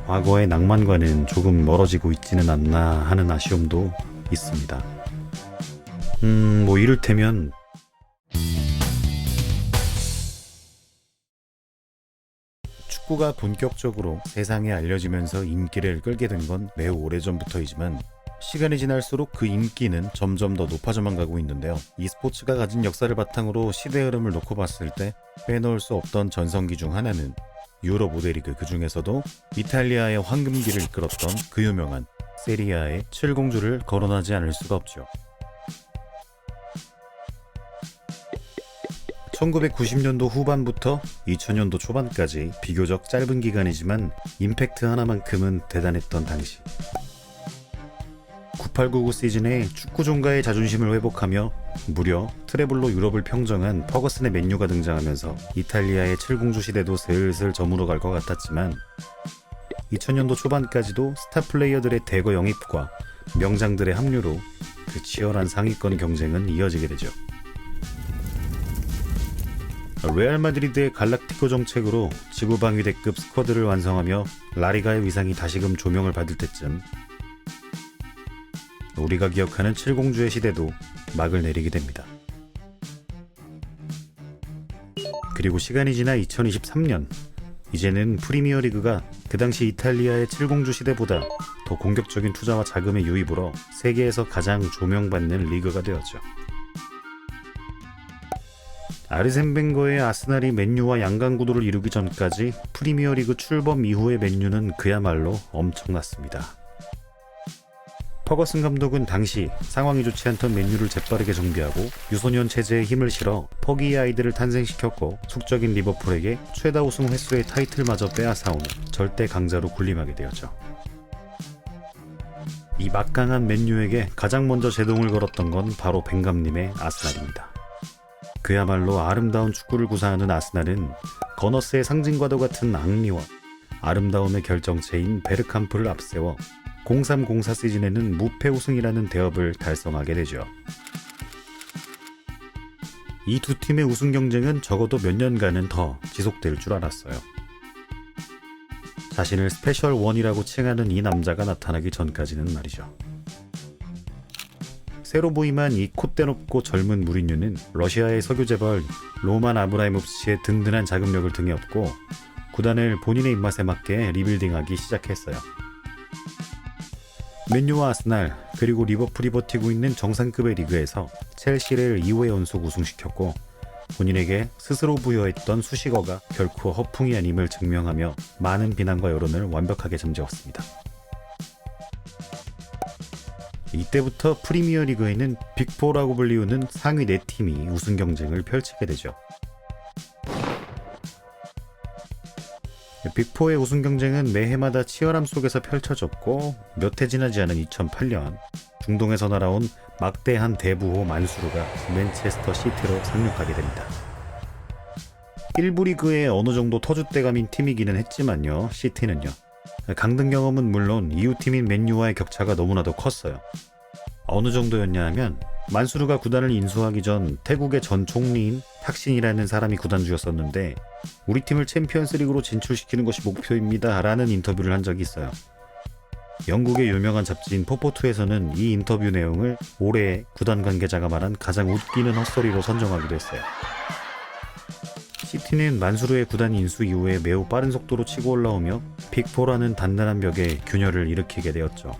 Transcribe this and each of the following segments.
과거의 낭만과는 조금 멀어지고 있지는 않나 하는 아쉬움도 있습니다. 이를테면 축구가 본격적으로 세상에 알려지면서 인기를 끌게 된 건 매우 오래전부터이지만 시간이 지날수록 그 인기는 점점 더 높아져만 가고 있는데요. 이 스포츠가 가진 역사를 바탕으로 시대 흐름을 놓고 봤을 때 빼놓을 수 없던 전성기 중 하나는 유럽 5대 리그, 그 중에서도 이탈리아의 황금기를 이끌었던 그 유명한 세리아의 칠공주를 거론하지 않을 수가 없죠. 1990년도 후반부터 2000년도 초반까지 비교적 짧은 기간이지만 임팩트 하나만큼은 대단했던 당시 98-99 시즌에 축구 종가의 자존심을 회복하며 무려 트래블로 유럽을 평정한 퍼거슨의 맨유가 등장하면서 이탈리아의 칠공주 시대도 슬슬 저물어갈 것 같았지만 2000년도 초반까지도 스타 플레이어들의 대거 영입과 명장들의 합류로 그 치열한 상위권 경쟁은 이어지게 되죠. 레알 마드리드의 갈락티코 정책으로 지구방위대급 스쿼드를 완성하며 라리가의 위상이 다시금 조명을 받을 때쯤 우리가 기억하는 칠공주의 시대도 막을 내리게 됩니다. 그리고 시간이 지나 2023년, 이제는 프리미어리그가 그 당시 이탈리아의 칠공주 시대보다 더 공격적인 투자와 자금의 유입으로 세계에서 가장 조명받는 리그가 되었죠. 아르센 벵거의 아스날이 맨유와 양강구도를 이루기 전까지 프리미어리그 출범 이후의 맨유는 그야말로 엄청났습니다. 퍼거슨 감독은 당시 상황이 좋지 않던 맨유를 재빠르게 정비하고 유소년 체제에 힘을 실어 퍼기의 아이들을 탄생시켰고 숙적인 리버풀에게 최다 우승 횟수의 타이틀마저 빼앗아오는 절대 강자로 군림하게 되었죠. 이 막강한 맨유에게 가장 먼저 제동을 걸었던 건 바로 벵감님의 아스날입니다. 그야말로 아름다운 축구를 구사하는 아스날은 거너스의 상징과도 같은 앙리와 아름다움의 결정체인 베르캄프를 앞세워 03-04 시즌에는 무패 우승이라는 대업을 달성하게 되죠. 이 두 팀의 우승 경쟁은 적어도 몇 년간은 더 지속될 줄 알았어요. 자신을 스페셜 원이라고 칭하는 이 남자가 나타나기 전까지는 말이죠. 새로 부임한 이 콧대 높고 젊은 무리뉴는 러시아의 석유 재벌 로만 아브라이모비치의 든든한 자금력을 등에 업고 구단을 본인의 입맛에 맞게 리빌딩하기 시작했어요. 맨유와 아스날 그리고 리버풀이 버티고 있는 정상급의 리그에서 첼시를 2회 연속 우승시켰고 본인에게 스스로 부여했던 수식어가 결코 허풍이 아님을 증명하며 많은 비난과 여론을 완벽하게 잠재웠습니다. 이때부터 프리미어리그에는 빅4라고 불리우는 상위 4팀이 우승 경쟁을 펼치게 되죠. 빅4의 우승 경쟁은 매해마다 치열함 속에서 펼쳐졌고 몇 해 지나지 않은 2008년 중동에서 날아온 막대한 대부호 만수르가 맨체스터 시티로 상륙하게 됩니다. 1부 리그의 어느 정도 터줏대감인 팀이기는 했지만요. 시티는요. 강등 경험은 물론 이웃팀인 맨유와의 격차가 너무나도 컸어요. 어느 정도였냐 하면 만수르가 구단을 인수하기 전 태국의 전 총리인 탁신이라는 사람이 구단주였었는데 우리 팀을 챔피언스리그로 진출시키는 것이 목표입니다 라는 인터뷰를 한 적이 있어요. 영국의 유명한 잡지인 포포투에서는 이 인터뷰 내용을 올해의 구단 관계자가 말한 가장 웃기는 헛소리로 선정하기도 했어요. 시티는 만수르의 구단 인수 이후에 매우 빠른 속도로 치고 올라오며 빅4라는 단단한 벽에 균열을 일으키게 되었죠.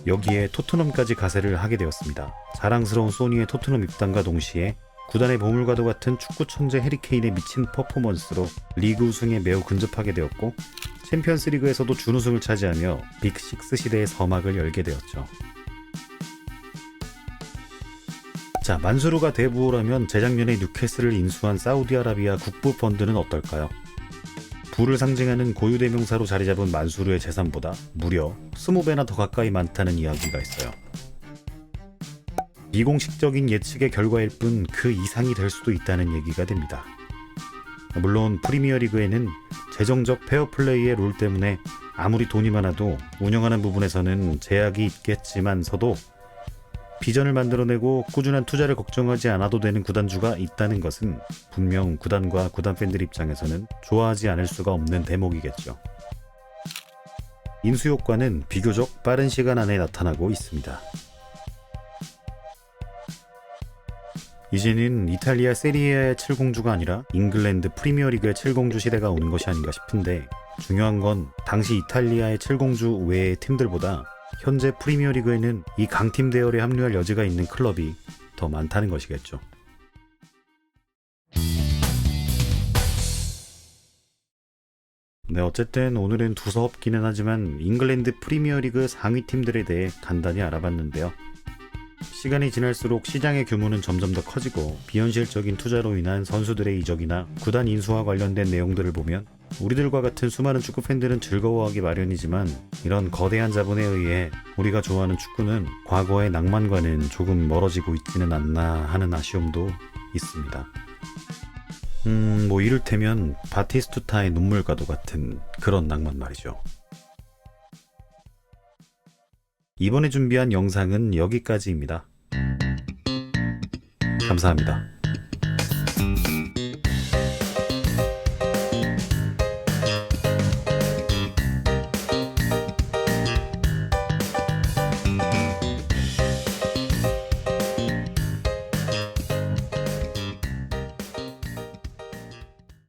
여기에 토트넘까지 가세를 하게 되었습니다. 자랑스러운 소니의 토트넘 입단과 동시에 구단의 보물과도 같은 축구 천재 해리케인의 미친 퍼포먼스로 리그 우승에 매우 근접하게 되었고 챔피언스리그에서도 준우승을 차지하며 빅6 시대의 서막을 열게 되었죠. 자, 만수르가 대부호라면 재작년에 뉴캐슬을 인수한 사우디아라비아 국부 펀드는 어떨까요? 부를 상징하는 고유대명사로 자리잡은 만수르의 재산보다 무려 20배나 더 가까이 많다는 이야기가 있어요. 비공식적인 예측의 결과일 뿐 그 이상이 될 수도 있다는 얘기가 됩니다. 물론 프리미어리그에는 재정적 페어플레이의 룰 때문에 아무리 돈이 많아도 운영하는 부분에서는 제약이 있겠지만서도 비전을 만들어내고 꾸준한 투자를 걱정하지 않아도 되는 구단주가 있다는 것은 분명 구단과 구단 팬들 입장에서는 좋아하지 않을 수가 없는 대목이겠죠. 인수 효과는 비교적 빠른 시간 안에 나타나고 있습니다. 이제는 이탈리아 세리에의 칠공주가 아니라 잉글랜드 프리미어리그의 칠공주 시대가 오는 것이 아닌가 싶은데, 중요한 건 당시 이탈리아의 칠공주 외의 팀들보다 현재 프리미어리그에는 이 강팀 대열에 합류할 여지가 있는 클럽이 더 많다는 것이겠죠. 네, 어쨌든 오늘은 두서없기는 하지만 잉글랜드 프리미어리그 상위 팀들에 대해 간단히 알아봤는데요. 시간이 지날수록 시장의 규모는 점점 더 커지고 비현실적인 투자로 인한 선수들의 이적이나 구단 인수와 관련된 내용들을 보면 우리들과 같은 수많은 축구 팬들은 즐거워하기 마련이지만, 이런 거대한 자본에 의해 우리가 좋아하는 축구는 과거의 낭만과는 조금 멀어지고 있지는 않나 하는 아쉬움도 있습니다. 이를테면 바티스투타의 눈물과도 같은 그런 낭만 말이죠. 이번에 준비한 영상은 여기까지입니다. 감사합니다.